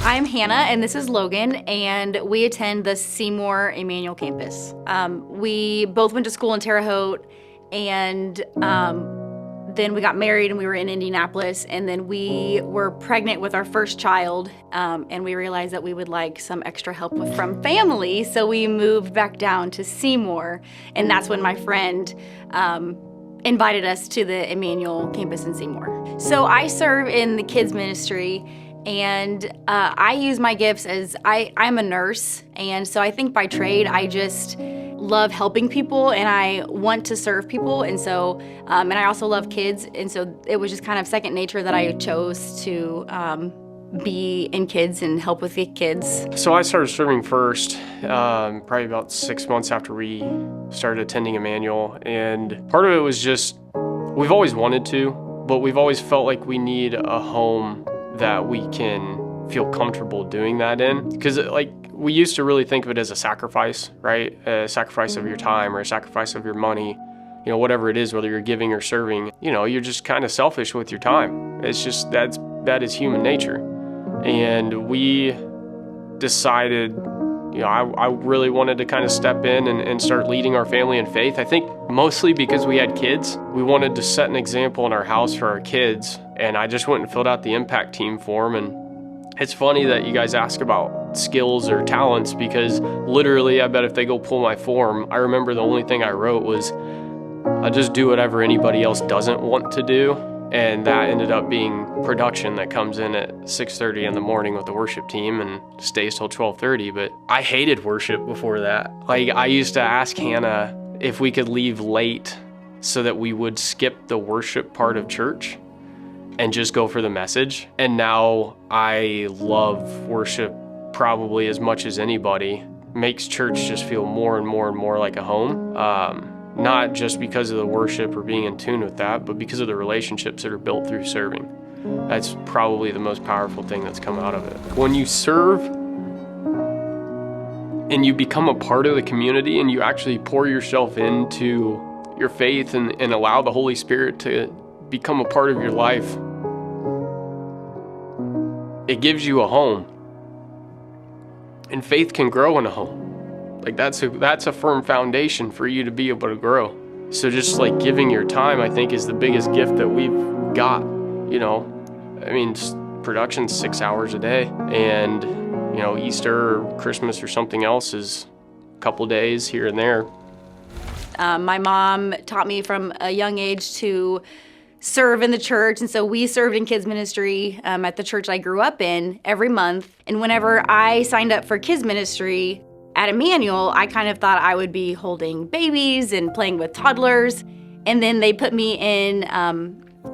I'm Hannah, and this is Logan, and we attend the Seymour Emmanuel campus. We both went to school in Terre Haute, and then we got married, and we were in Indianapolis, and then we were pregnant with our first child, and we realized that we would like some extra help from family, so we moved back down to Seymour, and that's when my friend invited us to the Emmanuel campus in Seymour. So I serve in the kids ministry, and I use my gifts as I'm a nurse, and so I think by trade I just love helping people and I want to serve people, and so and I also love kids, and so it was just kind of second nature that I chose to be in kids and help with the kids. So I started serving first, probably about 6 months after we started attending Emmanuel, and part of it was just we've always wanted to, but we've always felt like we need a home that we can feel comfortable doing that in. Because like we used to really think of it as a sacrifice, right? A sacrifice of your time or a sacrifice of your money, you know, whatever it is, whether you're giving or serving, you know, you're just kind of selfish with your time. It's just, that is human nature. And we decided, you know, I really wanted to kind of step in and start leading our family in faith. I think mostly because we had kids. We wanted to set an example in our house for our kids. And I just went and filled out the impact team form. And it's funny that you guys ask about skills or talents, because literally, I bet if they go pull my form, I remember the only thing I wrote was, I just do whatever anybody else doesn't want to do. And that ended up being production that comes in at 6:30 in the morning with the worship team and stays till 12:30. But I hated worship before that. Like, I used to ask Hannah if we could leave late so that we would skip the worship part of church and just go for the message. And now I love worship probably as much as anybody. Makes church just feel more and more and more like a home. Not just because of the worship or being in tune with that, but because of the relationships that are built through serving. That's probably the most powerful thing that's come out of it. When you serve and you become a part of the community and you actually pour yourself into your faith and allow the Holy Spirit to become a part of your life, it gives you a home. And faith can grow in a home. Like that's a firm foundation for you to be able to grow. So just like giving your time, I think, is the biggest gift that we've got. You know, I mean, production's 6 hours a day, and you know, Easter or Christmas or something else is a couple days here and there. My mom taught me from a young age to serve in the church, and so we served in kids ministry at the church I grew up in every month. And whenever I signed up for kids ministry at Emmanuel, I kind of thought I would be holding babies and playing with toddlers, and then they put me in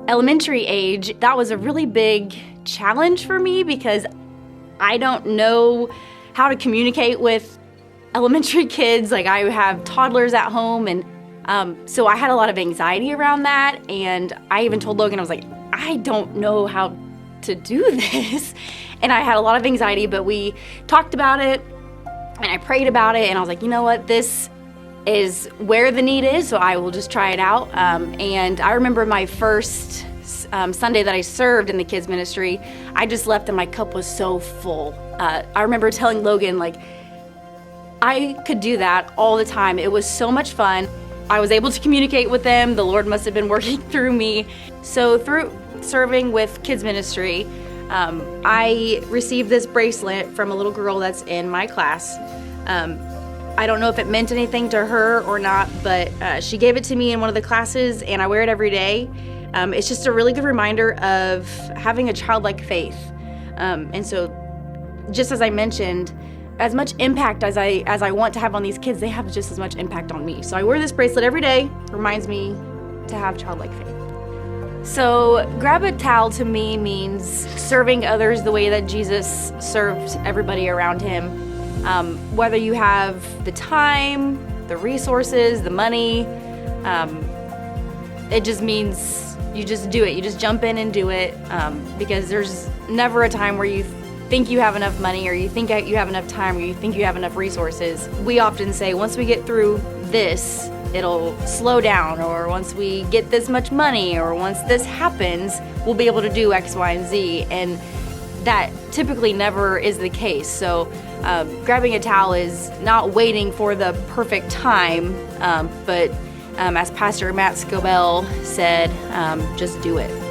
elementary age. That was a really big challenge for me because I don't know how to communicate with elementary kids. Like, I have toddlers at home, and so I had a lot of anxiety around that, and I even told Logan, I was like, I don't know how to do this, and I had a lot of anxiety, but we talked about it, and I prayed about it, and I was like, you know what, this is where the need is, so I will just try it out. And I remember my first Sunday that I served in the kids ministry, I just left and my cup was so full. I remember telling Logan, like, I could do that all the time. It was so much fun. I was able to communicate with them. The Lord must have been working through me. So through serving with kids ministry, I received this bracelet from a little girl that's in my class. I don't know if it meant anything to her or not, but she gave it to me in one of the classes, and I wear it every day. It's just a really good reminder of having a childlike faith. And so, just as I mentioned, as much impact as I want to have on these kids, they have just as much impact on me. So I wear this bracelet every day, reminds me to have childlike faith. So grab a towel to me means serving others the way that Jesus served everybody around him. Whether you have the time, the resources, the money, it just means you just do it. You just jump in and do it, because there's never a time where you think you have enough money, or you think you have enough time, or you think you have enough resources. We often say, once we get through this, it'll slow down, or once we get this much money, or once this happens, we'll be able to do X, Y, and Z. And that typically never is the case. So grabbing a towel is not waiting for the perfect time, but as Pastor Matt Scobell said, just do it.